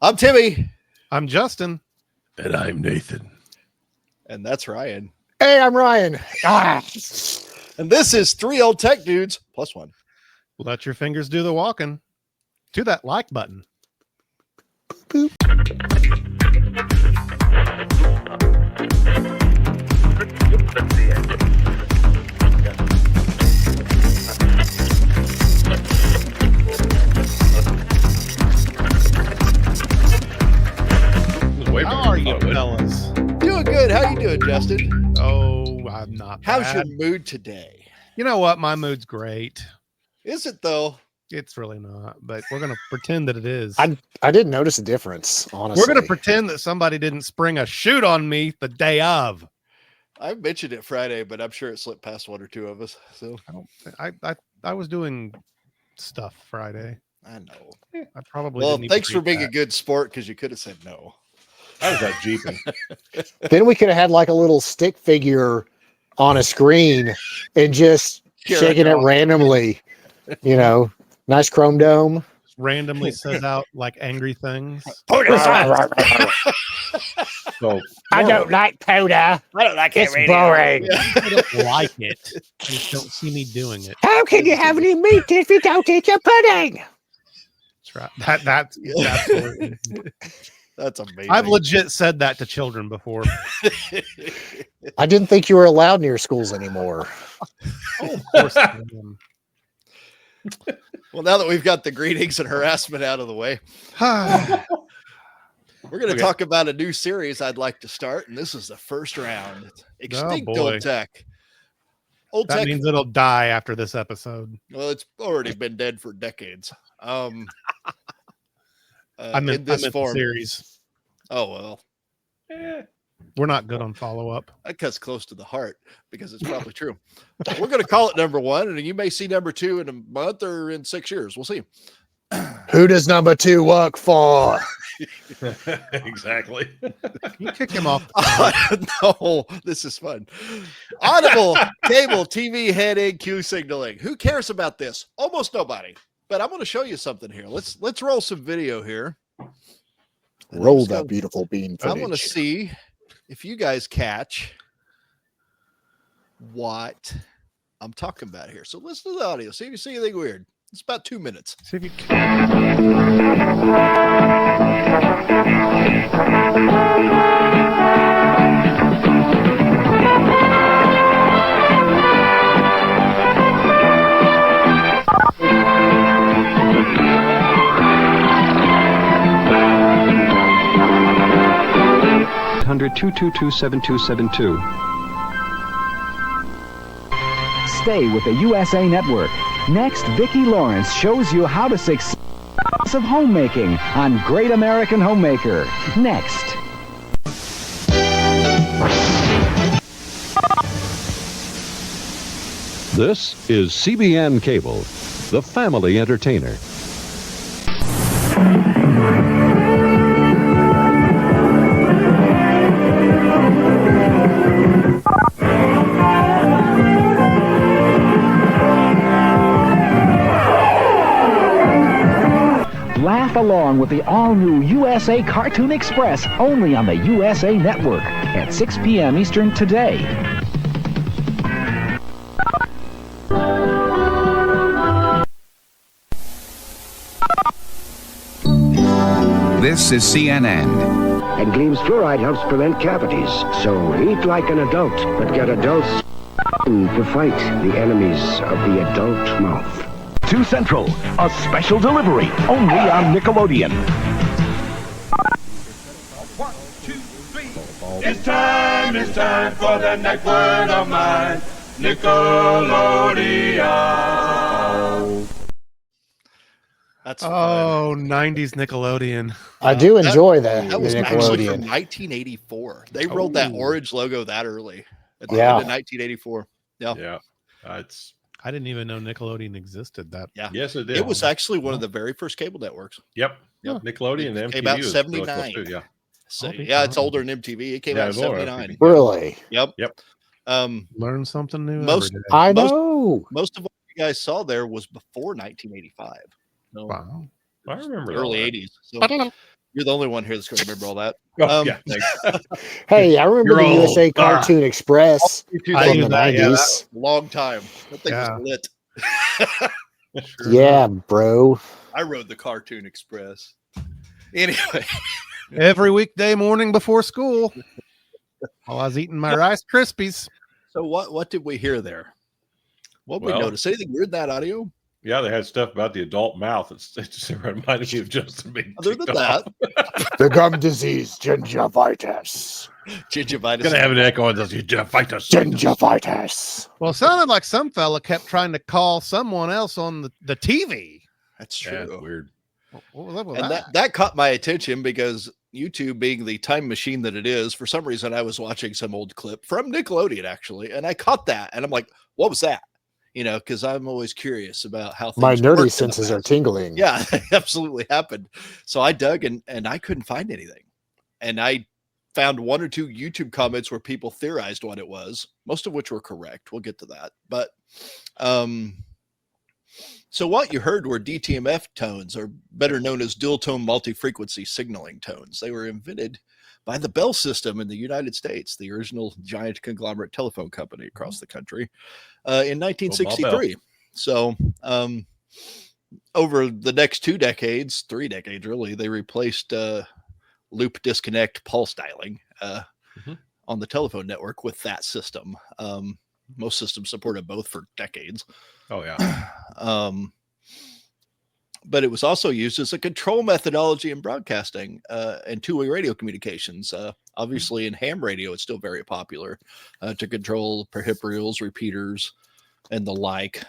I'm Timmy. I'm Justin. And I'm Nathan. And that's Ryan. Hey, I'm Ryan. And this is 3 Old Tech Dudes plus 1. Let your fingers do the walking. To that like button. Boop. How are you, fellas? Doing good. How you doing, Justin? Oh, I'm not How's bad. your mood today? You know what? My mood's great. Is it, though? It's really not, but we're going to pretend that it is. I didn't notice a difference, honestly. We're going to pretend that somebody didn't spring a shoot on me the day of. I mentioned it Friday, but I'm sure it slipped past one or two of us. So I was doing stuff Friday. I know. I probably Well, didn't thanks even for being read a good sport because you could have said no. I was out jeeping. Then we could have had like a little stick figure on a screen and just shaking it randomly. You know, nice chrome dome. randomly says out like angry things. So I don't like powder. I don't like It's boring. I don't like it. You just don't see me doing it. How can you have any meat if you don't eat your pudding? That's right. That's absolutely. That's amazing. I've legit said that to children before. I didn't think you were allowed near schools anymore. Oh, of course I am. Well, now that we've got the greetings and harassment out of the way, we're going to talk about a new series I'd like to start, and this is the first round. It's Extinct boy. Old Tech. Old That Tech. means it'll die after this episode. Well, it's already been dead for decades. I meant, in this the form. series. Oh well, We're not good on follow up. that cuts close to the heart because it's probably true. We're going to call it number 1, and you may see number 2 in a month or in 6 years. We'll see. Who does number 2 work for? exactly. You kick him off. No, this is fun. Audible, cable, TV, head-in, Q signaling. Who cares about this? Almost nobody. But I'm going to show you something here. Let's roll some video here. And Roll let's that go- beautiful bean I footage. want to see if you guys catch what I'm talking about here. So listen to the audio. See if you see anything weird. It's about 2 minutes. See if you can. 222-7272. Stay with the USA Network. Next, Vicki Lawrence shows you how to succeed of homemaking on Great American Homemaker. Next. This is CBN Cable, the family entertainer. Laugh along with the all-new USA Cartoon Express only on the USA Network at 6 p.m. Eastern today. This is CNN. And Gleam's fluoride helps prevent cavities. So eat like an adult, but get a dose to fight the enemies of the adult mouth. 2 Central, a special delivery only on Nickelodeon. 1, 2, 3. It's time for the next word of mine. Nickelodeon. That's Oh, 90s Nickelodeon. I do enjoy that. That was the actually from Nickelodeon. 1984. They rolled that orange logo that early at the Yeah. end of 1984. Yeah. Yeah. It's I didn't even know Nickelodeon existed. That Yeah. yes, it did. It was actually one of the very first cable networks. Yep. Yep. Nickelodeon and It MTV came out was 79. really close too, yeah. So, I'll be yeah, it's darned. older than MTV. It came Yeah, out in it's older than 79. MTV. Really? Yep. Yep. learn something new. Most- every day. I Most- know. Most of what you guys saw there was before 1985. No, Wow. I remember early all that. 80s. So You're the only one here that's going to remember all that. Oh, yeah, thanks. Hey, I remember You're the old. USA Cartoon Express I from knew the that, yeah, 90s. Long time. That thing Yeah. was lit. Sure Yeah, enough. bro. I rode the Cartoon Express. Anyway, Every weekday morning before school, while I was eating my Rice Krispies. so what did we hear there? What did we Well, notice? Anything weird in that audio? Yeah, they had stuff about the adult mouth. It just reminded me of Justin being Other than ticked that, off. The gum disease, gingivitis. gingivitis. Gonna have an echo on those. Gingivitis. Gingivitis. Well, it sounded like some fella kept trying to call someone else on the TV. That's Yeah, true. it's weird. What was up with And that? that caught my attention because YouTube, being the time machine that it is, for some reason I was watching some old clip from Nickelodeon actually, and I caught that, and I'm like, "What was that?" You know, because I'm always curious about how things My worked nerdy in the senses are past. tingling. Yeah, it absolutely happened. So I dug and I couldn't find anything, and I found one or two YouTube comments where people theorized what it was, most of which were correct. We'll get to that, but so what you heard were DTMF tones, or better known as dual tone multi-frequency signaling tones. They were invented by the Bell System in the United States, the original giant conglomerate telephone company across the country, in 1963. So over the next 2 decades, 3 decades really, they replaced loop disconnect pulse dialing on the telephone network with that system. Most systems supported both for decades. Oh yeah. But it was also used as a control methodology in broadcasting and two-way radio communications. Obviously, in ham radio, it's still very popular to control peripherals, repeaters, and the like.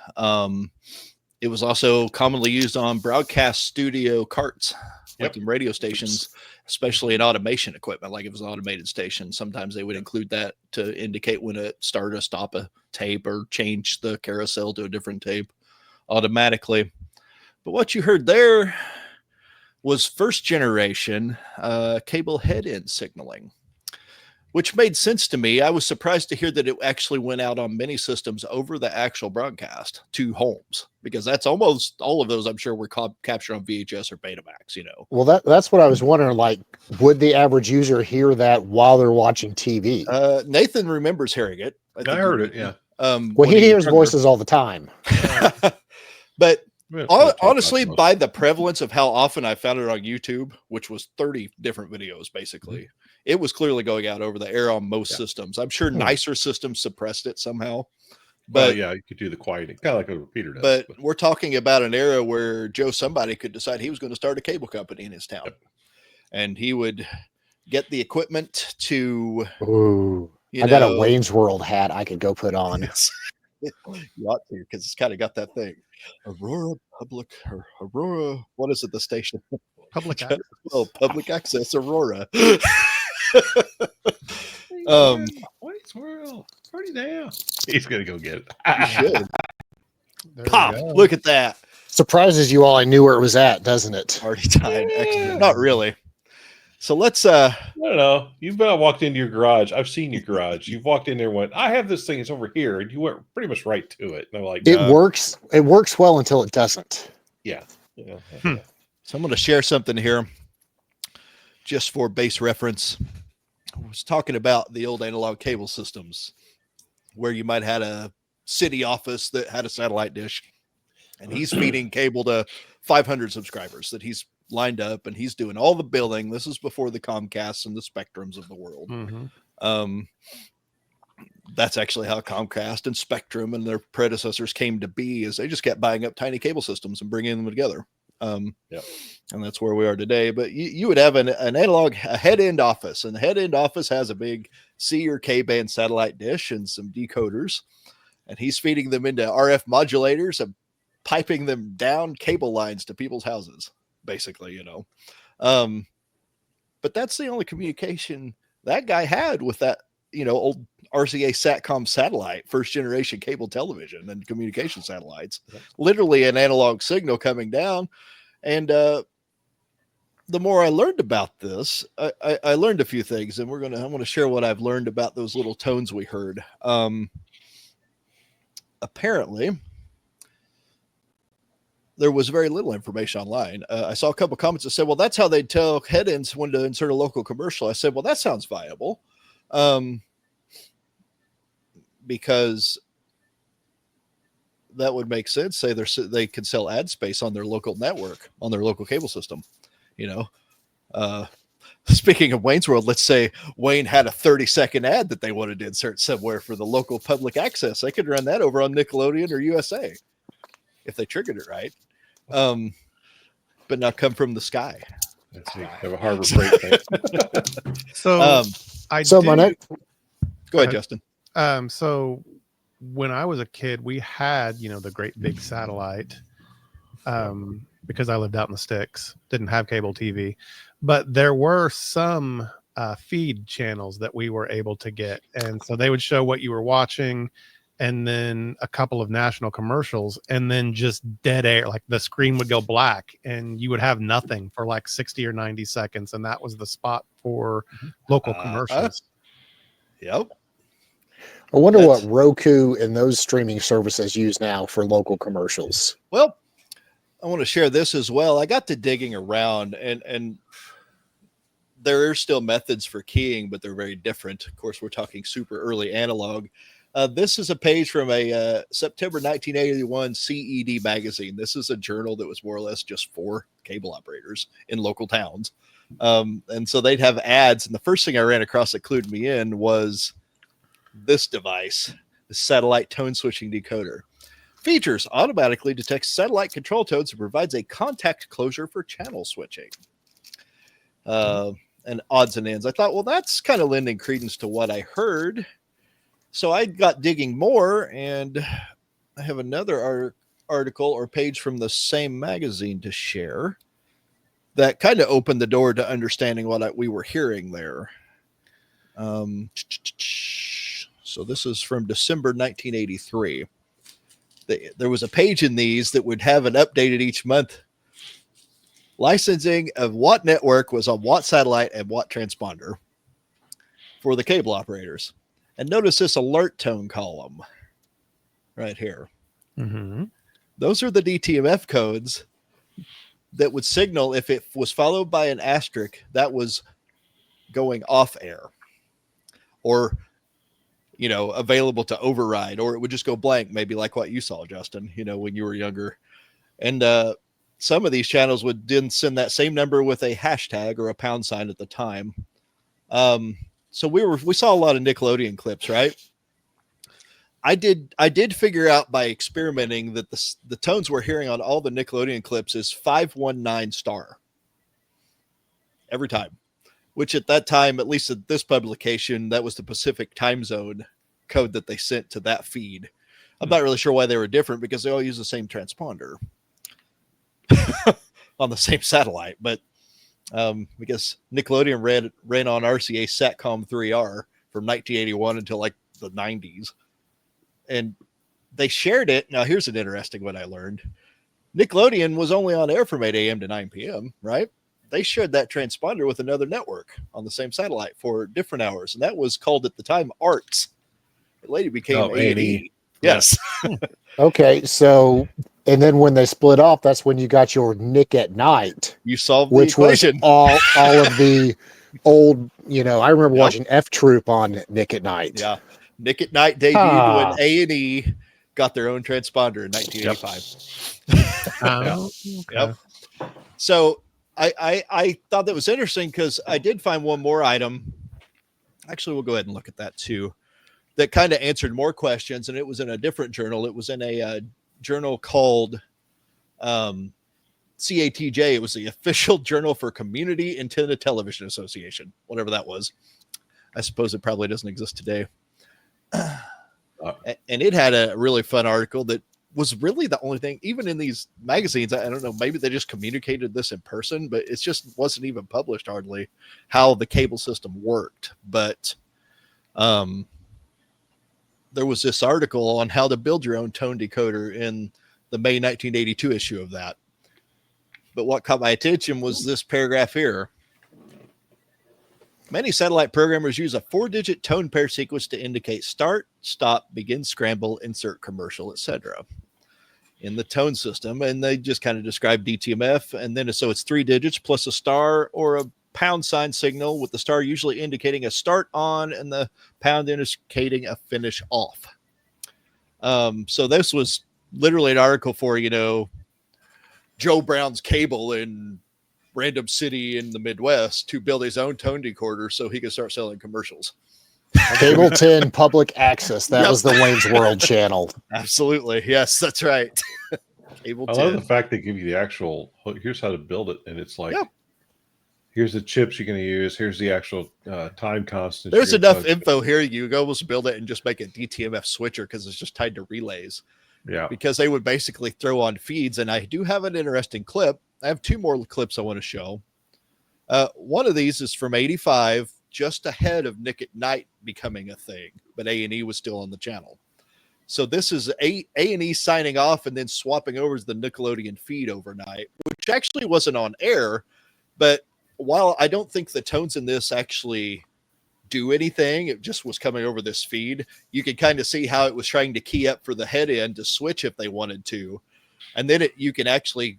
It was also commonly used on broadcast studio carts, like in radio stations, especially in automation equipment. Like if it was an automated station, sometimes they would include that to indicate when to start or stop a tape or change the carousel to a different tape automatically. But what you heard there was first generation cable head-end signaling, which made sense to me. I was surprised to hear that it actually went out on many systems over the actual broadcast to homes, because that's almost all of those, I'm sure, were captured on VHS or Betamax, you know. Well, that's what I was wondering. Like, would the average user hear that while they're watching TV? Nathan remembers hearing it. I heard it, yeah. Well, he hears voices all the time. But We have to honestly, talk about by the prevalence of how often I found it on YouTube, which was 30 different videos, basically, it was clearly going out over the air on most systems. I'm sure nicer systems suppressed it somehow. But yeah, you could do the quieting, kind of like a repeater does. But we're talking about an era where Joe somebody could decide he was going to start a cable company in his town. And he would get the equipment to... Ooh, I got a Wayne's World hat I could go put on. You ought to, because it's kind of got that thing. Aurora Public, or Aurora, what is it, the station? Public access. Well, public access Aurora. Wayne's World, party now. He's gonna go get it. You should. There Pop, we go. look at that. Surprises you all I knew where it was at, doesn't it? Party time. Excellent. Not really. So let's I don't know. You've walked into your garage. I've seen your garage. You've walked in there and went, I have this thing, it's over here, and you went pretty much right to it. And I'm like, It works. It works well until it doesn't. Yeah. So I'm going to share something here just for base reference. I was talking about the old analog cable systems where you might have a city office that had a satellite dish, and he's feeding cable to 500 subscribers that he's lined up, and he's doing all the billing. This is before the Comcasts and the Spectrums of the world. That's actually how Comcast and Spectrum and their predecessors came to be, is they just kept buying up tiny cable systems and bringing them together. And that's where we are today. But you would have an analog, a head-end office, and the head-end office has a big C or K band satellite dish and some decoders, and he's feeding them into RF modulators and piping them down cable lines to people's houses, basically, you know. But that's the only communication that guy had with that, you know, old RCA Satcom satellite, first generation cable television and communication satellites, literally an analog signal coming down. And the more I learned about this, I learned a few things, and I want to share what I've learned about those little tones we heard. Apparently, there was very little information online. I saw a couple comments that said, well, that's how they tell head-ends when to insert a local commercial. I said, well, that sounds viable. Because that would make sense. Say they could sell ad space on their local network, on their local cable system, Speaking of Wayne's World, let's say Wayne had a 30-second ad that they wanted to insert somewhere for the local public access. They could run that over on Nickelodeon or USA if they triggered it right. But not come from the sky. Let's see. Have a Harbor Freight thing. So, Go ahead, Justin. So when I was a kid, we had, the great big satellite, because I lived out in the sticks, didn't have cable TV, but there were some feed channels that we were able to get. And so they would show what you were watching and then a couple of national commercials and then just dead air. Like the screen would go black and you would have nothing for like 60 or 90 seconds. And that was the spot for local commercials. Yep. I wonder what Roku and those streaming services use now for local commercials. Well, I want to share this as well. I got to digging around and there are still methods for keying, but they're very different. Of course, we're talking super early analog. This is a page from a September 1981 CED magazine. This is a journal that was more or less just for cable operators in local towns. And so they'd have ads. And the first thing I ran across that clued me in was this device, the satellite tone switching decoder. Features automatically detects satellite control tones and provides a contact closure for channel switching. And odds and ends. I thought, well, that's kind of lending credence to what I heard. So I got digging more, and I have another article or page from the same magazine to share that kind of opened the door to understanding what we were hearing there. So this is from December 1983. There was a page in these that would have an updated each month. Licensing of what network was on what satellite and what transponder for the cable operators. And notice this alert tone column right here. Mm-hmm. Those are the DTMF codes that would signal if it was followed by an asterisk that was going off air or, available to override, or it would just go blank, maybe like what you saw, Justin, when you were younger. And some of these channels would then send that same number with a hashtag or a pound sign at the time. So we saw a lot of Nickelodeon clips, right? I did figure out by experimenting that the tones we're hearing on all the Nickelodeon clips is 519 star every time, which at that time, at least at this publication, that was the Pacific time zone code that they sent to that feed. I'm not really sure why they were different because they all use the same transponder on the same satellite, but because Nickelodeon ran on RCA Satcom 3R from 1981 until like the 90s. And they shared it. Now, here's an interesting one I learned. Nickelodeon was only on air from 8 a.m. to 9 p.m., right? They shared that transponder with another network on the same satellite for different hours. And that was called at the time ARTS. It later became A&E. Yes. Okay, so, and then when they split off, that's when you got your Nick at Night. You solved the which equation. Was all of the old, I remember watching F Troop on Nick at Night. Yeah. Nick at Night debuted when A&E got their own transponder in 1985. Yep. So I thought that was interesting because I did find one more item. Actually, we'll go ahead and look at that too. That kind of answered more questions, and it was in a different journal. It was in a journal called CATJ. It was the official journal for Community Antenna Television Association, whatever that was. I suppose it probably doesn't exist today. And it had a really fun article that was really the only thing, even in these magazines, I don't know, maybe they just communicated this in person, but it just wasn't even published hardly how the cable system worked. But there was this article on how to build your own tone decoder in the May 1982 issue of that. But what caught my attention was this paragraph here. Many satellite programmers use a 4-digit tone pair sequence to indicate start, stop, begin scramble, insert commercial, etc. in the tone system, and they just kind of describe DTMF. And then so it's 3 digits plus a star or a pound sign signal, with the star usually indicating a start on and the pound indicating a finish off. So this was literally an article for, Joe Brown's Cable in random city in the Midwest to build his own tone decoder so he could start selling commercials. Cable 10 public access. That was the Wayne's World channel. Absolutely. Yes, that's right. Cable 10. I love the fact they give you the actual, here's how to build it. And it's like, here's the chips you're going to use. Here's the actual time constant. There's enough info here. You go almost build it and just make a DTMF switcher because it's just tied to relays. Yeah. Because they would basically throw on feeds. And I do have an interesting clip. I have 2 more clips I want to show. One of these is from 85, just ahead of Nick at Night becoming a thing, but A&E was still on the channel. So this is A&E signing off and then swapping over to the Nickelodeon feed overnight, which actually wasn't on air. But while I don't think the tones in this actually do anything, it just was coming over this feed. You could kind of see how it was trying to key up for the head end to switch if they wanted to. And then you can actually,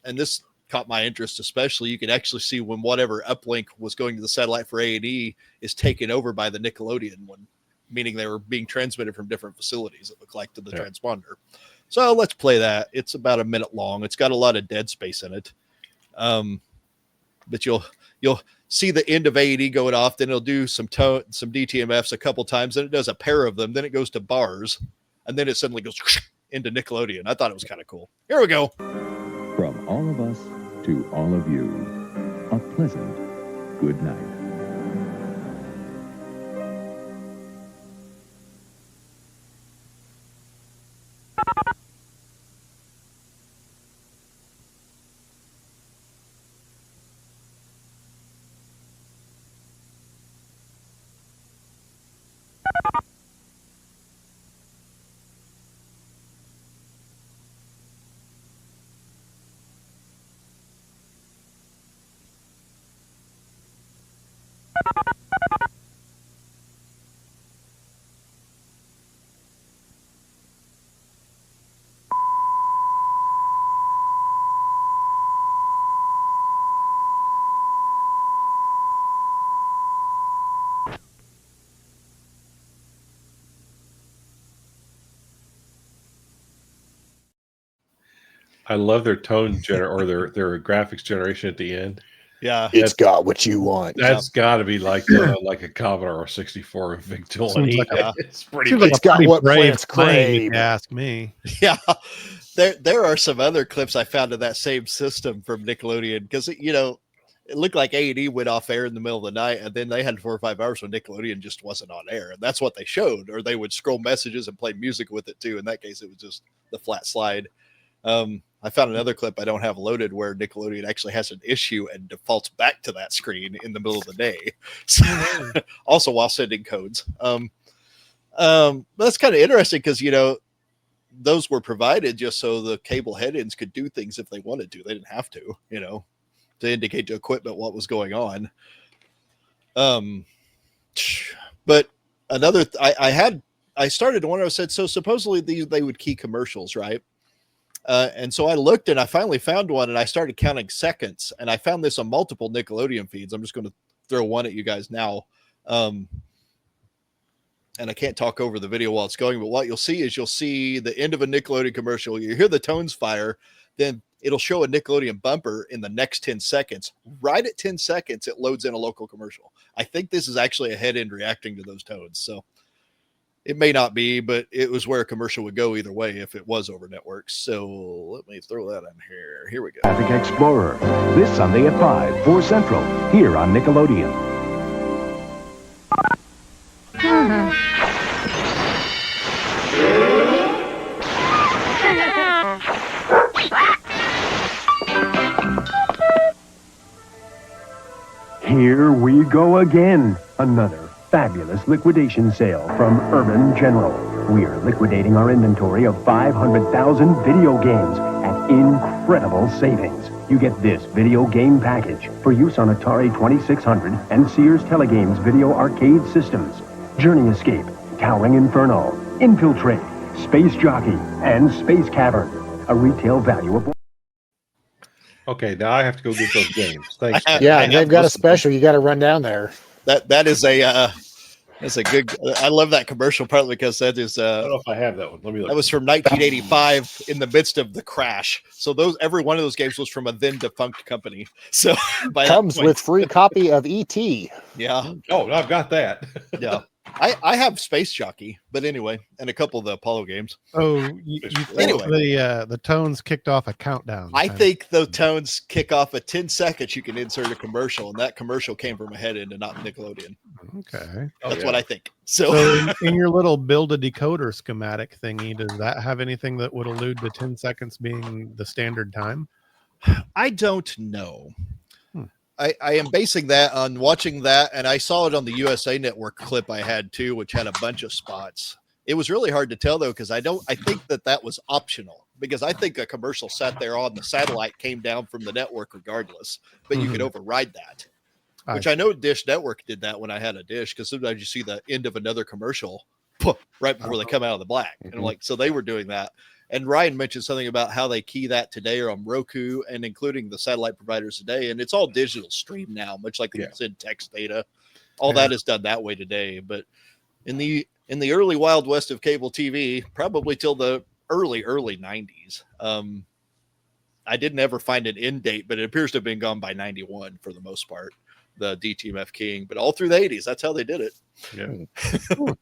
and this caught my interest especially, you can actually see when whatever uplink was going to the satellite for A&E is taken over by the Nickelodeon one, meaning they were being transmitted from different facilities, it looked like, to the transponder. So let's play that. It's about a minute long. It's got a lot of dead space in it. But you'll see the end of A&E going off, then it'll do some DTMFs a couple times, then it does a pair of them, then it goes to bars, and then it suddenly goes into Nickelodeon. I thought it was kind of cool. Here we go. From all of us to all of you, a pleasant good night. I love their tone or their graphics generation at the end. Yeah, it's got what you want. That's got to be like like a Commodore 64 Victual. It's pretty. It's got what plants crave. If you ask me. Yeah, there are some other clips I found of that same system from Nickelodeon because it looked like A&E went off air in the middle of the night, and then they had 4 or 5 hours when Nickelodeon just wasn't on air, and that's what they showed. Or they would scroll messages and play music with it too. In that case, it was just the flat slide. I found another clip I don't have loaded where Nickelodeon actually has an issue and defaults back to that screen in the middle of the day. So, also while sending codes. But that's kind of interesting because, those were provided just so the cable head-ends could do things if they wanted to. They didn't have to, to indicate to equipment what was going on. But another, I started to wonder, I said, so supposedly they would key commercials, right? And so I looked and I finally found one and I started counting seconds, and I found this on multiple Nickelodeon feeds. I'm just going to throw one at you guys now. And I can't talk over the video while it's going, but what you'll see is the end of a Nickelodeon commercial. You hear the tones fire, then it'll show a Nickelodeon bumper in the next 10 seconds. Right at 10 seconds, it loads in a local commercial. I think this is actually a head end reacting to those tones. So it may not be, but it was where a commercial would go either way if it was over networks. So let me throw that in here. Here we go. Traffic Explorer, this Sunday at 5, 4 Central, here on Nickelodeon. Here we go again. Another fabulous liquidation sale from Urban General. We're liquidating our inventory of 500,000 video games at incredible savings. You get this video game package for use on Atari 2600 and Sears Telegames video arcade systems. Journey Escape, Towering Inferno, Infiltrate, Space Jockey, and Space Cavern. a retail value of Okay, now I have to go get those games. Thanks. I- man. Yeah, I they've have got a most of them. special. You got to run down there. That is that's a good. I love that commercial partly because that is I don't know if I have that one. Let me look. that was from 1985 in the midst of the crash. So every one of those games was from a then defunct company. So by that Comes point, with free copy of ET. yeah, Oh, I've got that. yeah. I have Space Jockey, but anyway, and a couple of the Apollo games. Oh, you think Anyway. the tones kicked off a countdown? I kind of- think the tones kick off at 10 seconds. You can insert a commercial, and that commercial came from a Headend and not Nickelodeon. Okay. That's what I think. So, So in your little build a decoder schematic thingy, does that have anything that would allude to 10 seconds being the standard time? I don't know. Hmm. I am basing that on watching that, and I saw it on the USA Network clip I had too, which had a bunch of spots. It was really hard to tell though, because I think that was optional, because I think a commercial sat there on the satellite came down from the network regardless, but you could override that. Which I know Dish Network did that when I had a dish, because sometimes you see the end of another commercial right before they come out of the black. And I'm like, so they were doing that. And Ryan mentioned something about how they key that today or on Roku and including the satellite providers today. And it's all digital stream now, much like it's in text data. All that is done that way today. But in the early Wild West of cable TV, probably till the early 90s, I didn't ever find an end date, but it appears to have been gone by 91 for the most part, the DTMF King. But all through the 80s, that's how they did it. Yeah.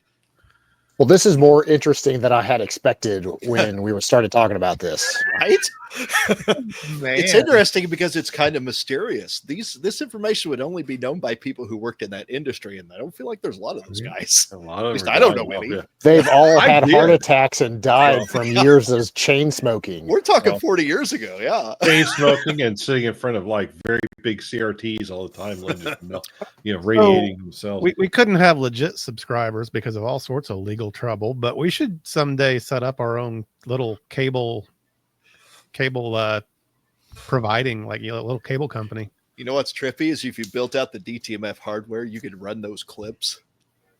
Well, this is more interesting than I had expected when we started talking about this. Right? It's interesting because it's kind of mysterious. This information would only be known by people who worked in that industry, and I don't feel like there's a lot of those guys. A lot of At least them I don't died. know any. Yeah. They've all I had heart did. attacks and died from years of chain smoking. We're talking 40 years ago, yeah. Chain smoking and sitting in front of like very big CRTs all the time, letting it melt, radiating themselves. We couldn't have legit subscribers because of all sorts of legal trouble, but we should someday set up our own little cable providing, like a little cable company. You know what's trippy is if you built out the DTMF hardware, you could run those clips.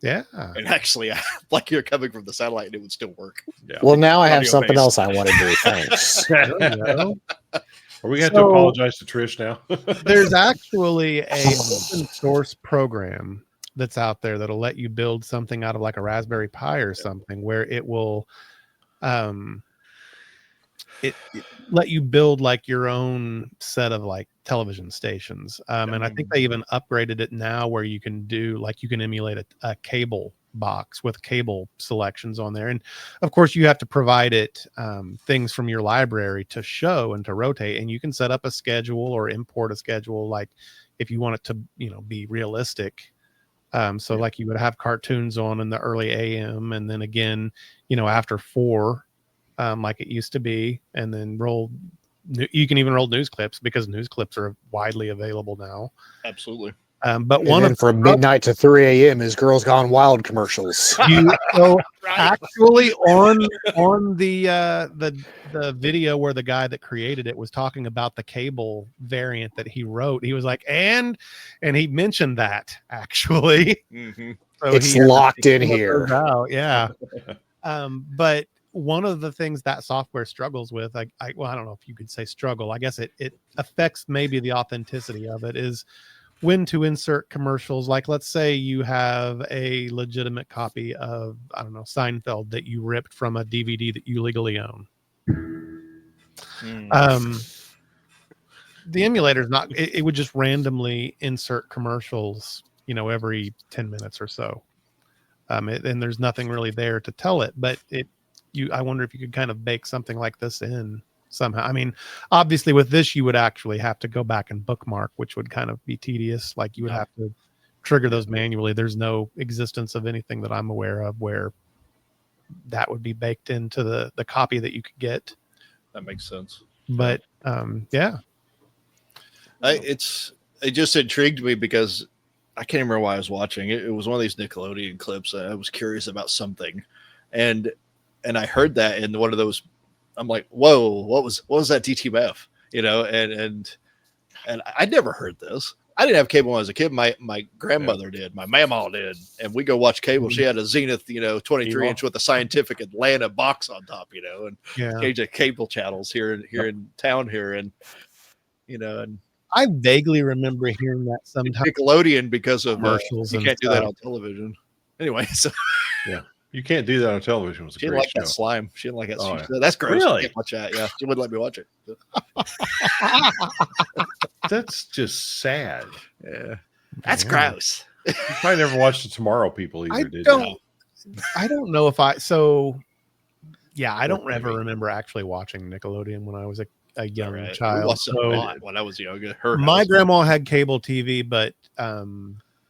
Yeah. And actually, like you're coming from the satellite, and it would still work. Yeah. Well, now I have Audio something based. else I want to do. Thanks. Are we going to apologize to Trish now? There's actually a open source program that's out there that'll let you build something out of like a Raspberry Pi or something, where it will it let you build like your own set of like television stations. And I think they even upgraded it now where you can do like you can emulate a cable box with cable selections on there. And of course you have to provide it things from your library to show and to rotate, and you can set up a schedule or import a schedule like if you want it to be realistic. So like you would have cartoons on in the early AM, and then again after 4 like it used to be, and then you can even roll news clips because news clips are widely available now. Absolutely. But one of from midnight to 3 a.m. is Girls Gone Wild commercials. so actually on the video where the guy that created it was talking about the cable variant that he wrote, he was like, and he mentioned that actually. Mm-hmm. So It's locked in here. Yeah. But one of the things that software struggles with, I don't know if you could say struggle, I guess it affects maybe the authenticity of it, is when to insert commercials. Like, let's say you have a legitimate copy of, I don't know, Seinfeld that you ripped from a DVD that you legally own. The emulator is not, it would just randomly insert commercials, every 10 minutes or so. And there's nothing really there to tell it, but I wonder if you could kind of bake something like this in somehow. I mean, obviously with this, you would actually have to go back and bookmark, which would kind of be tedious. Like you would have to trigger those manually. There's no existence of anything that I'm aware of where that would be baked into the copy that you could get. That makes sense. But yeah. It just intrigued me because I can't remember why I was watching it. It was one of these Nickelodeon clips. I was curious about something, and I heard that in one of those. I'm like, whoa, what was that DTMF? And I'd never heard this. I didn't have cable when I was a kid. My grandmother did. My mama did. And we go watch cable. She had a Zenith, 23-inch with a Scientific Atlanta box on top, and change of cable channels here in town here. And, and I vaguely remember hearing that sometimes. Nickelodeon because of commercials. You can't do that on television. Anyway, so yeah. You can't do that on television. It was a she didn't great like show. that slime. She didn't like that. Oh, yeah. That's gross. Really? I can't watch that. Yeah, she wouldn't let me watch it. That's just sad. Yeah, that's gross. You probably never watched the Tomorrow People either, did you? I don't know if I. So, yeah, I don't ever remember actually watching Nickelodeon when I was a young child. We watched it a lot when I was younger. My grandma had cable TV, but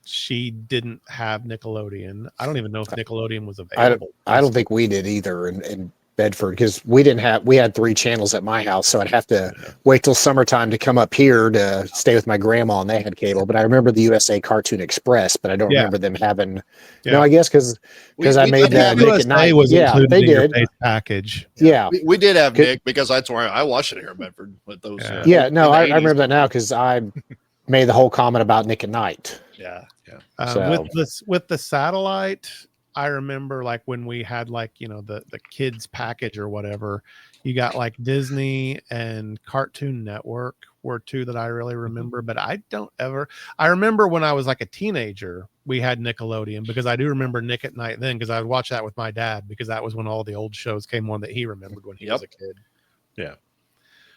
she didn't have Nickelodeon. I don't even know if Nickelodeon was available. I don't think we did either in Bedford, because we had 3 channels at my house, so I'd have to wait till summertime to come up here to stay with my grandma, and they had cable. But I remember the USA Cartoon Express, but I don't remember them having. No, I guess because I made the Nick at Night. Yeah, they did package. Yeah, we did have Nick, because that's where I watched it here in Bedford with those. No, I remember that now because I made the whole comment about Nick at Night. Yeah. With the satellite, I remember like when we had the kids package or whatever, you got like Disney and Cartoon Network were 2 that I really remember, but I remember when I was like a teenager, we had Nickelodeon, because I do remember Nick at Night then, because I would watch that with my dad, because that was when all the old shows came on that he remembered when he was a kid. Yeah.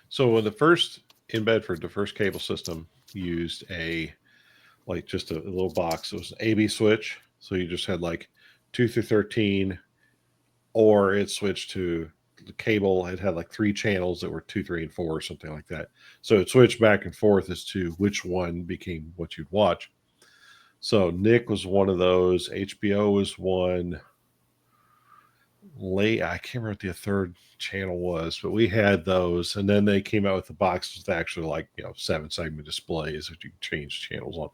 So in Bedford, the first cable system used just a little box. It was an AB switch. So you just had 2 through 13, or it switched to the cable. It had 3 channels that were 2, 3, and 4, or something like that. So it switched back and forth as to which one became what you'd watch. So Nick was one of those. HBO was one. I can't remember what the third channel was, but we had those, and then they came out with the boxes that actually 7-segment displays that you can change channels on.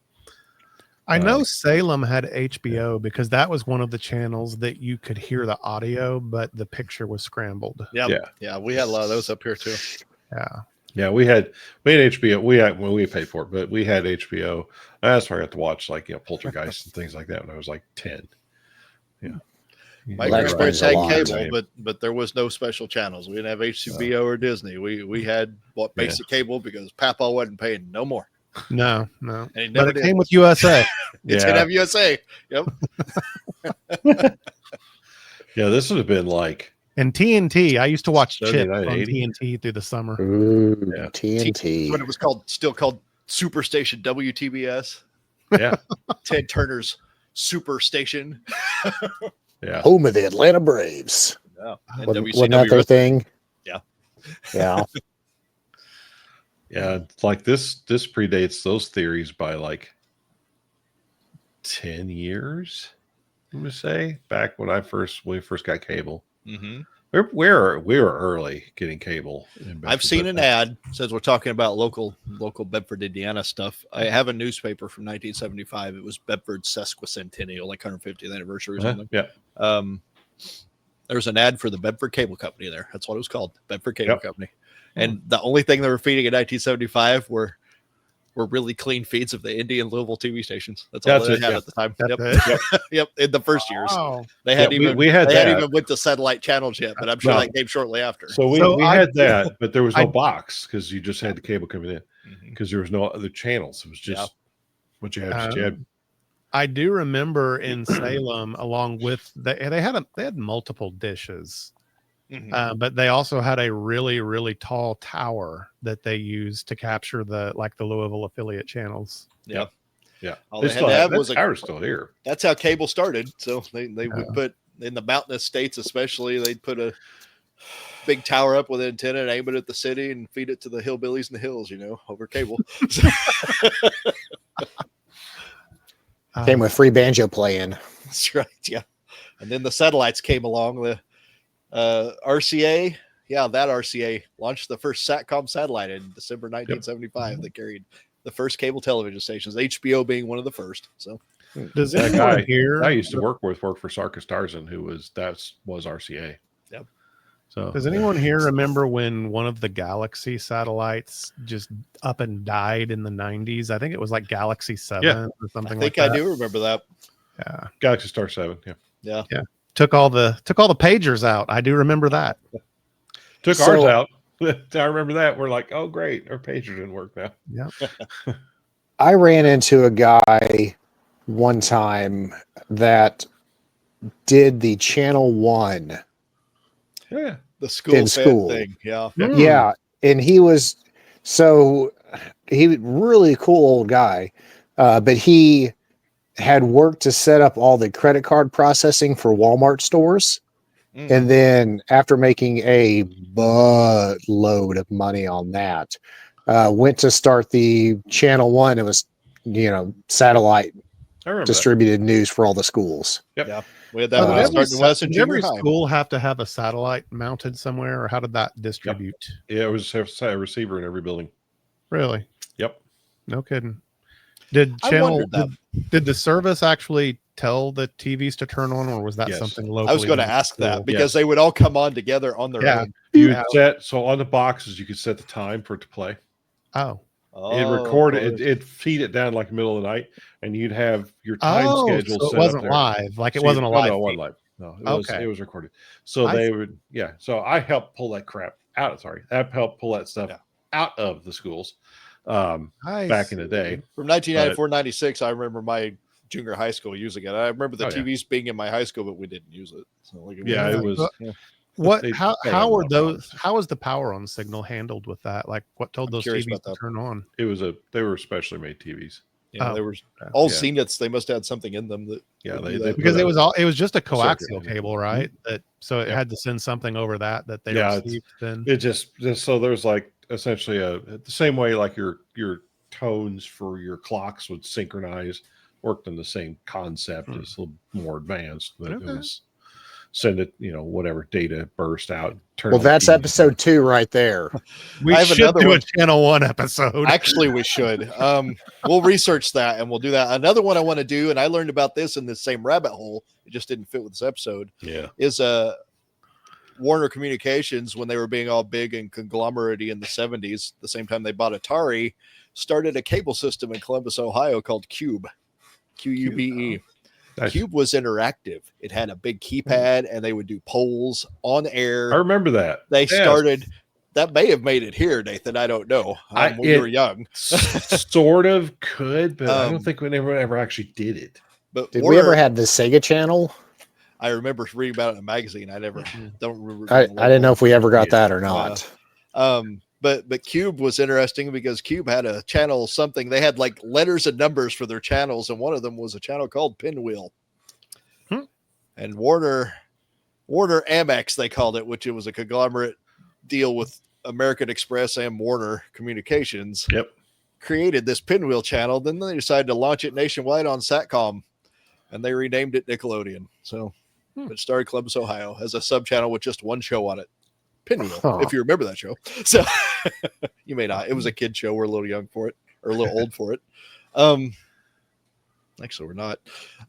I know Salem had HBO, because that was one of the channels that you could hear the audio, but the picture was scrambled. Yeah, we had a lot of those up here too. Yeah, we had HBO. We paid for it, but we had HBO. That's where I got to watch Poltergeist and things like that when I was 10. Yeah. My parents had cable, but there was no special channels. We didn't have HBO or Disney. We had basic cable because Papa wasn't paying no more. No. And he but never it came with USA. It did have USA. Yep. Yeah, this would have been and TNT. I used to watch Chip on 80. TNT through the summer. Ooh, TNT. When it was still called Superstation WTBS. Yeah. Ted Turner's Superstation. Yeah. Home of the Atlanta Braves. Yeah. Wasn't that their thing? Yeah. Yeah. Yeah, this predates those theories by 10 years. I'm gonna say back when we first got cable. Mm-hmm. We were early getting cable. I've seen an ad, says we're talking about local Bedford, Indiana stuff. I have a newspaper from 1975. It was Bedford's sesquicentennial, 150th anniversary or something. Yeah. There's an ad for the Bedford Cable Company there. That's what it was called, Bedford Cable Company. And the only thing they were feeding in 1975 were really clean feeds of the Indy and Louisville TV stations. That's all they had at the time. Yep. In the first years, they hadn't even went to satellite channels yet, but I'm sure that came shortly after. So we had that, but there was no box, because you just had the cable coming in, because there was no other channels. It was just what you had. I do remember in Salem, along with they had multiple dishes. Mm-hmm. But they also had a really, really tall tower that they used to capture the Louisville affiliate channels. Yeah. All they had to have was a tower still here. That's how cable started. So they would put in the mountainous states, especially, they'd put a big tower up with an antenna and aim it at the city and feed it to the hillbillies in the hills, over cable. Came with free banjo playing. That's right. Yeah. And then the satellites came along. The RCA, that RCA launched the first SATCOM satellite in December 1975 that carried the first cable television stations, HBO being one of the first. So does that guy here I used to work for Sarkis Tarzan, who was RCA. Yep. So Does anyone here remember when one of the Galaxy satellites just up and died in the 90s? I think it was like Galaxy 7 or something I like think that. I do remember that. Yeah. Galaxy Star 7. Yeah. Took all the pagers out. I do remember that. Took ours out. I remember that. We're like, oh great, our pager didn't work now. Yeah. I ran into a guy one time that did the Channel 1 Yeah. The school in fed school. thing. Yeah. Yeah. And he was really cool old guy. But he had worked to set up all the credit card processing for Walmart stores. And then after making a buttload of money on that, went to start the Channel 1. It was, satellite distributed news for all the schools. Yep. Yeah. We had that when I started in Western Did every Junior High. school have to have a satellite mounted somewhere, or how did that distribute? Yeah, it was a receiver in every building. Really? Yep. No kidding. Did the service actually tell the TVs to turn on, or was that something local? I was going to ask that because they would all come on together on their own. You set on the boxes you could set the time for it to play. Oh. It recorded it feed it down like the middle of the night, and you'd have your time schedule so set it wasn't up there. live. Like it wasn't a live. No, it wasn't live. No, it was recorded. So they would So I helped pull that crap out. Sorry, I helped pull that stuff out of the schools back in the day. From 1994, 96, I remember my junior high school using it. I remember the TVs being in my high school, but we didn't use it. So it was. What? How were those? How was the power on signal handled with that? Like, what told those TVs to turn on? They were specially made TVs. Yeah, they were all CNETs. They must have had something in them that. Because it was just a coaxial cable, right? So it had to send something over that they received. Then it just so there's like essentially the same way like your tones for your clocks would synchronize, worked on the same concept, just a little more advanced. But it was send it, whatever data burst out. Well, that's episode 2 right there. We should do a Channel 1 episode. Actually, we should. We'll research that and we'll do that. Another one I want to do, and I learned about this in the same rabbit hole. It just didn't fit with this episode. Yeah, is Warner Communications, when they were being all big and conglomerate in the 70s, the same time they bought Atari, started a cable system in Columbus, Ohio called Cube. QUBE. Cube was interactive. It had a big keypad and they would do polls on air. I remember that. They started, that may have made it here, Nathan. I don't know. We were young. Sort of could, but I don't think we ever actually did it. But did we ever have the Sega channel? I remember reading about it in a magazine. I don't remember. I didn't know if we ever got that or not. But Cube was interesting because Cube had a channel something. They had like letters and numbers for their channels, and one of them was a channel called Pinwheel. And Warner Amex, they called it, which it was a conglomerate deal with American Express and Warner Communications. Yep. Created this Pinwheel channel. Then they decided to launch it nationwide on Satcom, and they renamed it Nickelodeon. So it started Columbus, Ohio, as a sub channel with just one show on it. Pinwheel, if you remember that show. So you may not. It was a kid show. We're a little young for it, or a little old for it. Actually, we're not.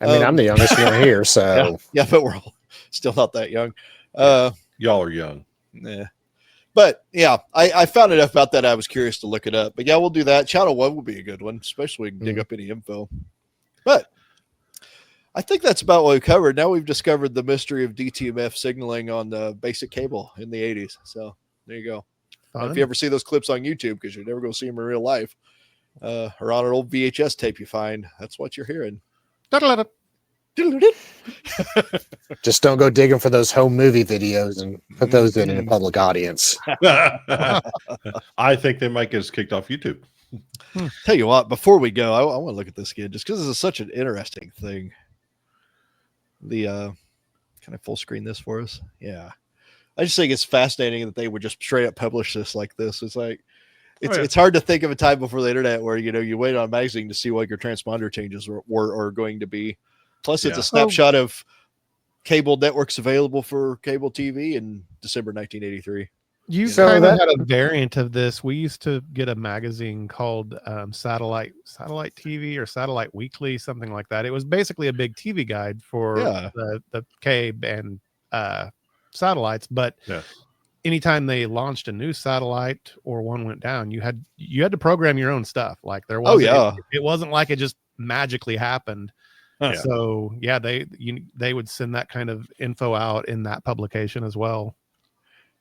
I mean, I'm the youngest one here, so yeah, but we're all still not that young. Y'all are young. Yeah. But yeah, I found enough about that. I was curious to look it up. But yeah, we'll do that. Channel 1 will be a good one, especially if we can dig up any info. But I think that's about what we covered. Now we've discovered the mystery of DTMF signaling on the basic cable in the 80s. So there you go. If you ever see those clips on YouTube, because you're never going to see them in real life, or on an old VHS tape you find, that's what you're hearing. Just don't go digging for those home movie videos and put those in a public audience. I think they might get us kicked off YouTube. Tell you what, before we go, I want to look at this again just because this is such an interesting thing. The can I full screen this for us? Yeah. I just think it's fascinating that they would just straight up publish this like this. It's like it's hard to think of a time before the internet where you wait on a magazine to see what your transponder changes are going to be. Plus, it's a snapshot of cable networks available for cable TV in December 1983. You kind of had a variant of this. We used to get a magazine called Satellite TV or Satellite Weekly, something like that. It was basically a big TV guide for the cable and satellites, but anytime they launched a new satellite or one went down, you had to program your own stuff. Like there was, it wasn't like it just magically happened. So yeah, they would send that kind of info out in that publication as well.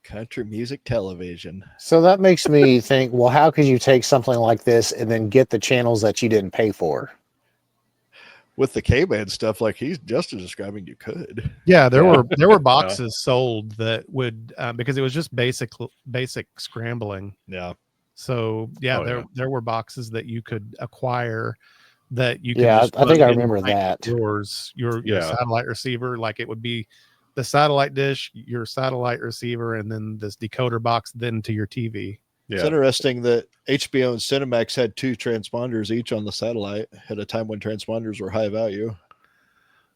Country music television. So that makes me think, well, how could you take something like this and then get the channels that you didn't pay for? With the K-band stuff, like he's just describing, you could. Yeah, there were boxes sold that would because it was just basic scrambling. Yeah. So yeah, there were boxes that you could acquire that you could. Yeah, just I think I plug in remember that. your satellite receiver, like it would be the satellite dish, your satellite receiver, and then this decoder box then to your TV. It's interesting that HBO and Cinemax had 2 transponders each on the satellite at a time when transponders were high value.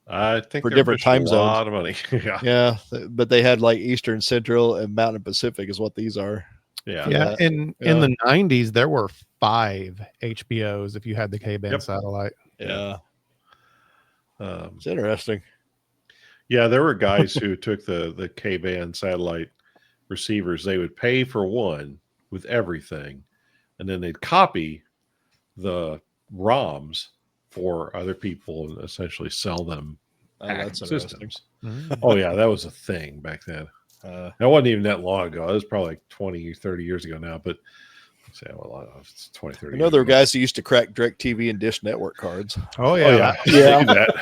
I think for different time zones. A lot of money. Yeah, but they had like Eastern, Central, and Mountain Pacific is what these are. Yeah. In the 90s, there were 5 HBOs if you had the K-band satellite. Yeah. It's interesting. Yeah, there were guys who took the K-band satellite receivers. They would pay for one with everything, and then they'd copy the ROMs for other people and essentially sell them systems. Oh yeah, that was a thing back then. That wasn't even that long ago. It was probably like 20 or 30 years ago now, but it's 20, 30 I know there were guys who used to crack DirecTV and Dish Network cards. Oh yeah. It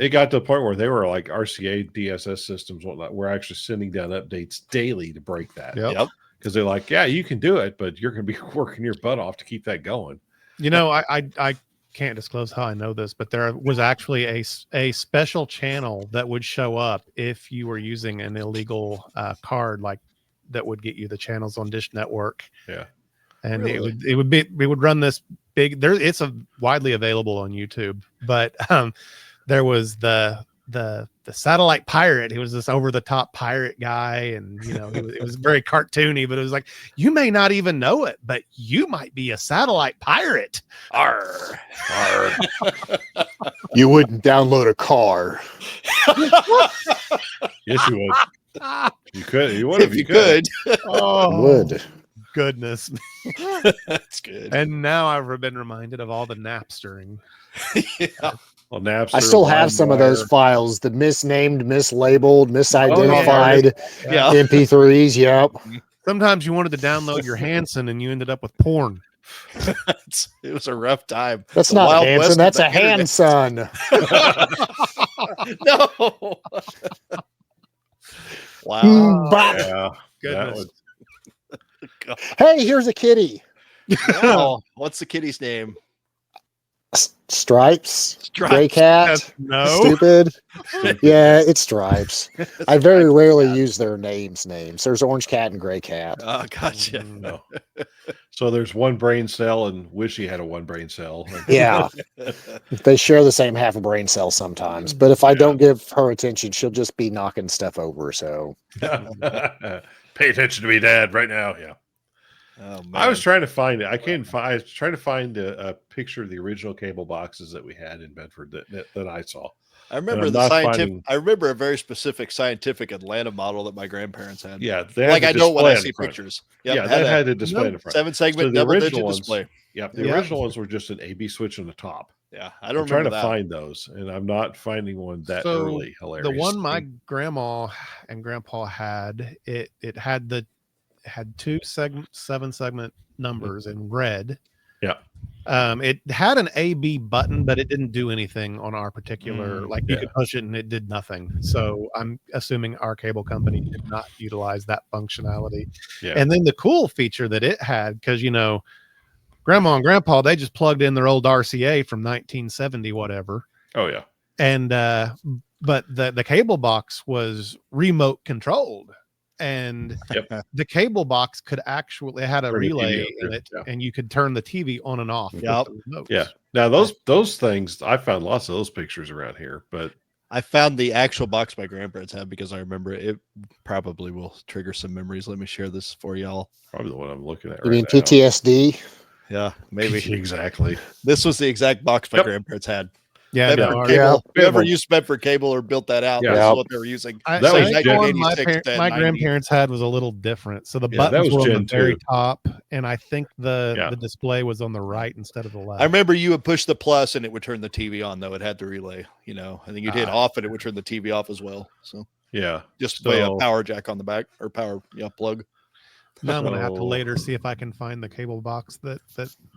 got to the point where they were like RCA DSS systems, whatnot. We're actually sending down updates daily to break that. Yep. Because they're like, yeah, you can do it, but you're going to be working your butt off to keep that going. You know, I can't disclose how I know this, but there was actually a special channel that would show up if you were using an illegal card, like that would get you the channels on Dish Network. Yeah, and really? it would run this big. It's widely available on YouTube, but there was the satellite pirate. He was this over the top pirate guy, and it was very cartoony, but it was like, you may not even know it, but you might be a satellite pirate. Arr. Arr. You wouldn't download a car. Yes, you would. You could. You would if you could. Oh, would. Goodness. That's good. And now I've been reminded of all the Napstering. Yeah. Well, Napster, I still have some of those files, the misnamed, mislabeled, misidentified MP3s. Yep. Sometimes you wanted to download your Hanson and you ended up with porn. It was a rough time. That's not Hanson. That's a Hanson. No. Wow. Yeah. Goodness. Hey, here's a kitty. Wow. What's the kitty's name? Stripes. Gray cat. No. Stupid. Yeah, it's Stripes. I very rarely use their names. There's Orange Cat and Gray Cat. Oh, gotcha. No. So there's one brain cell, and Wishy had a one brain cell. Yeah. They share the same half a brain cell sometimes. But if I don't give her attention, she'll just be knocking stuff over. So pay attention to me, Dad, right now. Yeah. Oh, man. I was trying to find it. I was trying to find a picture of the original cable boxes that we had in Bedford that I saw. I remember the scientific. I remember a very specific scientific Atlanta model that my grandparents had. Yeah, like I know when I see pictures. Yep, yeah, they had a display in the front. 7-segment double-digit display. Yeah, the original ones were just an AB switch on the top. Yeah, I don't. I'm trying to find those, and I'm not finding one that early. Hilarious. The one my grandma and grandpa had, it had 2 7-segment numbers in red. Yeah. It had an AB button, but it didn't do anything on our particular, you could push it and it did nothing. So I'm assuming our cable company did not utilize that functionality. Yeah. And then the cool feature that it had, because, grandma and grandpa, they just plugged in their old RCA from 1970, whatever. Oh yeah. And, but the cable box was remote controlled. And the cable box could actually had a relay in it, and you could turn the TV on and off. Yep. Yeah. Now those things, I found lots of those pictures around here, but I found the actual box my grandparents had because I remember it probably will trigger some memories. Let me share this for y'all. Probably the one I'm looking at. You mean PTSD? Yeah, maybe. Exactly. This was the exact box my grandparents had. Yeah, Bedford no, Cable. We have Whoever a- used Bedford Cable or built that out, Yeah. that's Yep. what they were using. I, That I was think Gen- the one my, 1986 to my 90. grandparents had was a little different. So the Yeah, that buttons was were on the Gen very 2. top, and I think the Yeah. display was on the right instead of the left. I remember you would push the plus and it would turn the TV on, though. It had the relay, and then you'd hit off and it would turn the TV off as well. So Yeah. just by a So- power jack on the back or power plug. Now I'm gonna have to So- later see if I can find the cable box that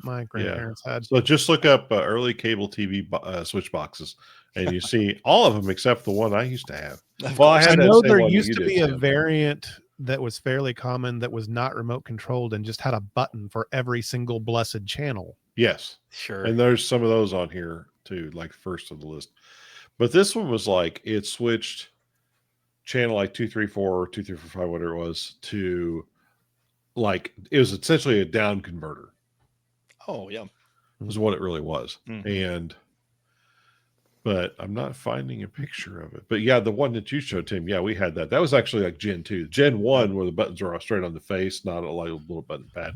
my grandparents had. So just look up early cable TV switch boxes, and you see all of them except the one I used to have. Well, I had I that know same there one that used you to did, be a Tim. variant that was fairly common that was not remote controlled and just had a button for every single blessed channel. Yes, Sure. and there's some of those on here too, like first of the list. But this one was like it switched channel like 234 or 2345, whatever it was, to like it was essentially a down converter. Oh yeah. Is what it really was. Mhm. But I'm not finding a picture of it. But yeah, the one that you showed, Tim, yeah, we had that. That was actually like Gen 2. Gen 1, where the buttons are all straight on the face, not a little button pad.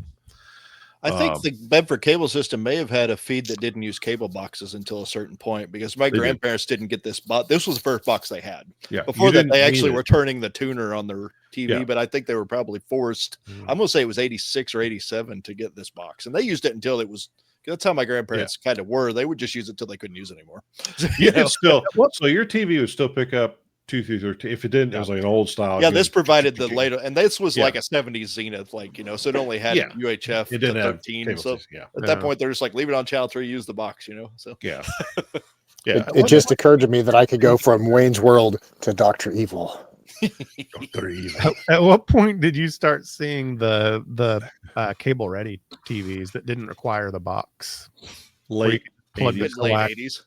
I think the Bedford cable system may have had a feed that didn't use cable boxes until a certain point because my They did. grandparents didn't get this box. This was the first box they had. Yeah. Before you that, didn't they need actually it. were turning the tuner on their TV, Yeah. but I think they were probably forced. I'm going to say it was 86 or 87 to get this box. And they used it until it was, that's how my grandparents kind of were. They would just use it until they couldn't use it anymore. You could still, so your TV would still pick up 2 through 13. If it didn't, it was like an old style. Yeah, good- this provided the later, and this was Yeah. like a 70s Zenith, so it only had Yeah. UHF It didn't to have 13. cable So system, yeah. at that point, they're just like, leave it on channel 3, use the box, So Yeah. Yeah. It just occurred to me that I could go from Wayne's World to Dr. Evil. At what point did you start seeing the cable ready TVs that didn't require the box? Where you Late could plug the 80s. late coax, 80s.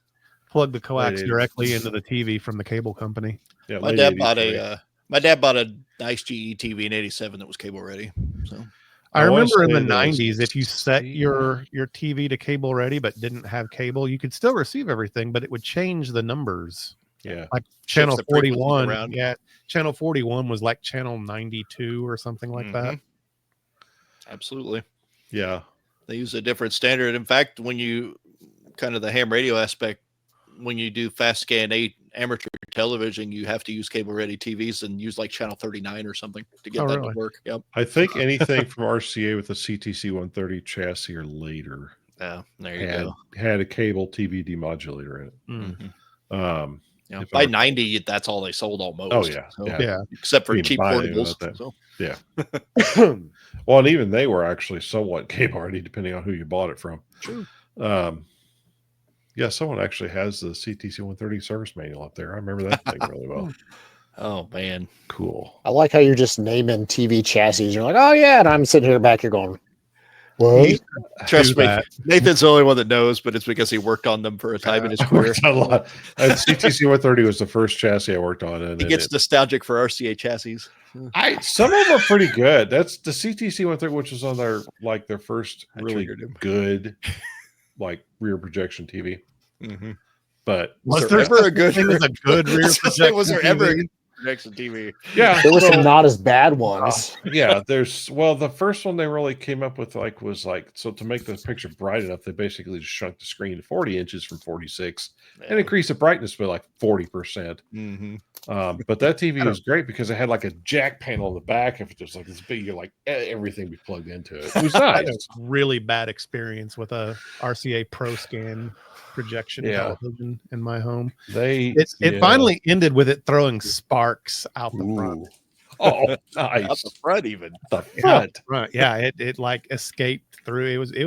plug the coax 80s. directly into the TV from the cable company. Yeah, My late dad 80s, bought right. my dad bought a nice GE TV in 87 that was cable ready. So I I wanna remember in the say those- 90s, if you set your TV to cable ready but didn't have cable, you could still receive everything, but it would change the numbers. Yeah. Like channel the frequencies 41, around. channel 41 was like channel 92 or something like that. absolutely. Yeah. They use a different standard. In fact, when you kind of the ham radio aspect, when you do fast scan 8 amateur television, you have to use cable ready TVs and use like channel 39 or something to get that really? to work. Yep. I think anything from RCA with a CTC 130 chassis or later Yeah. There you had a cable TV demodulator in it. go. If I By recall. 90, that's all they sold almost. Oh, yeah. So, Yeah. Yeah. except for You can cheap buy anything portables. like that. So Yeah. Well, and even they were actually somewhat cable ready, depending on who you bought it from. True. Yeah, someone actually has the CTC 130 service manual up there. I remember that thing really well. Oh man. Cool. I like how you're just naming TV chassis. You're like, oh yeah, and I'm sitting here back here going, what? Trust Do me, that. Nathan's the only one that knows, but it's because he worked on them for a time in his I career. worked on a lot. And CTC 130 was the first chassis I worked on. And He gets nostalgic for RCA chassis. some of them are pretty good. That's the CTC 130, which was on their first I really triggered him. good like rear projection TV. Mm-hmm. But Was there ever a good thing as a good rear was there projection ever a TV? good projection TV? yeah, There were so- some not as bad ones. yeah, the first one they really came up with was so to make the picture bright enough, they basically just shrunk the screen to 40 inches from 46 and increased the brightness by like 40%. Mm-hmm. But that TV was great because it had like a jack panel in the back. If it was like this big, you're like everything be plugged into it. It was I had nice. a really bad experience with a RCA Pro Scan projection television in my home. It finally ended with it throwing sparks out the front. Oh, Out nice. the front, even. The front. Right. Yeah, it like escaped through. It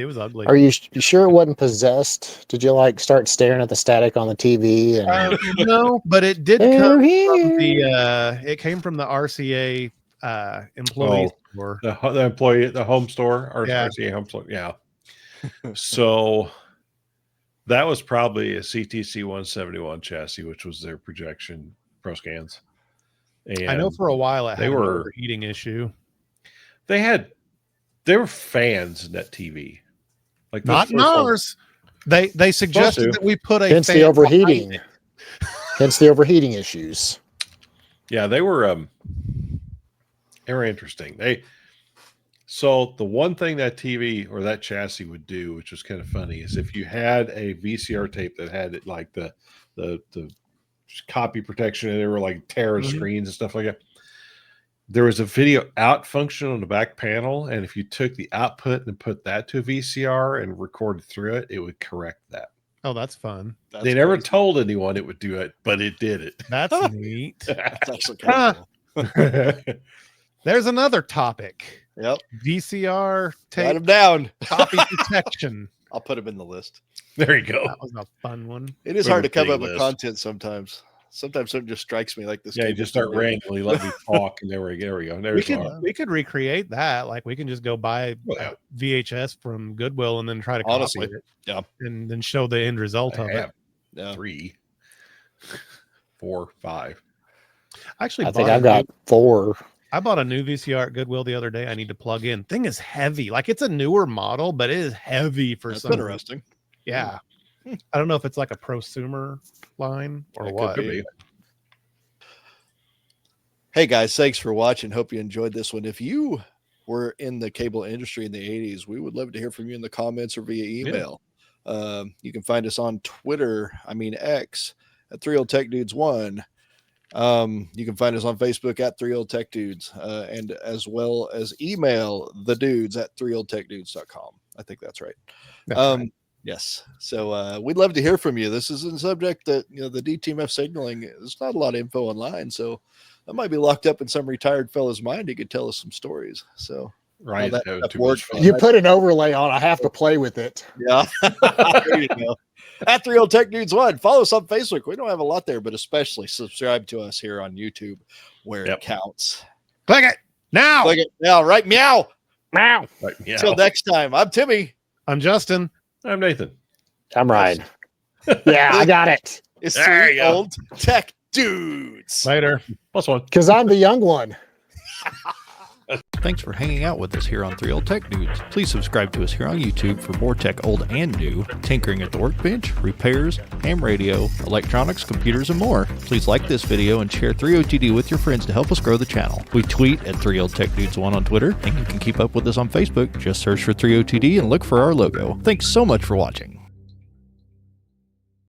was ugly. Are you sure it wasn't possessed? Did you like start staring at the static on the TV? And No, but it did They're come here. from it came from the RCA employee store. The employee, the home store, or Yeah. RCA home store. Yeah. So that was probably a CTC 171 chassis, which was their projection pro scans. And I know for a while it they had an were- overheating issue. they were fans in that TV. Like those Not first ones- ours. They suggested to. that we put a hence fan the overheating. behind it. Hence the overheating issues. Yeah, they were interesting. So the one thing that TV or that chassis would do, which was kind of funny, is if you had a VCR tape that had like the copy protection and they were like tear screens and stuff like that. There was a video out function on the back panel, and if you took the output and put that to a VCR and recorded through it, it would correct that. Oh, that's fun. They never told anyone it would do it, but it did it. That's neat. That's actually kind of cool. There's another topic. Yep. VCR Write tape them down. copy protection. I'll put them in the list. There you go. That was a fun one. It is hard to come up with content sometimes. Sometimes something just strikes me like this. Yeah, you just start randomly let me talk, and there we go. We could recreate that. Like we can just go buy VHS from Goodwill and then try to copy it. Yeah, and then show the end result of it. Yeah. 3, 4, 5. Actually, I think I've got 4. I bought a new VCR at Goodwill the other day. I need to plug in. Thing is heavy. Like it's a newer model, but it is heavy for That's some. interesting. Yeah. I don't know if it's like a prosumer line or what. Could be. Hey guys, thanks for watching. Hope you enjoyed this one. If you were in the cable industry in the 80s, we would love to hear from you in the comments or via email. You can find us on Twitter, X, at 3 Old Tech Dudes 1. You can find us on Facebook at 3 Old Tech Dudes, and as well as email the dudes at 3oldtechdudes.com. I think that's right. Right. Yes. So we'd love to hear from you. This is a subject that, the DTMF signaling, there's not a lot of info online. So that might be locked up in some retired fella's mind. He could tell us some stories. So right. You put an overlay on, I have to play with it. Yeah. There you go. At 3 Old Tech Dudes 1. Follow us on Facebook. We don't have a lot there, but especially subscribe to us here on YouTube where it counts. Click it now. Click it now. Right. Meow. Meow. Right, meow. Till next time. I'm Timmy. I'm Justin. I'm Nathan. I'm Ryan. Yeah, I got it. It's 3 Old Tech Dudes. Later. +1. Because I'm the young one. Thanks for hanging out with us here on 3 Old Tech Dudes. Please subscribe to us here on YouTube for more tech old and new, tinkering at the workbench, repairs, ham radio, electronics, computers, and more. Please like this video and share 3OTD with your friends to help us grow the channel. We tweet at 3 Old Tech Dudes 1 on Twitter, and you can keep up with us on Facebook. Just search for 3OTD and look for our logo. Thanks so much for watching.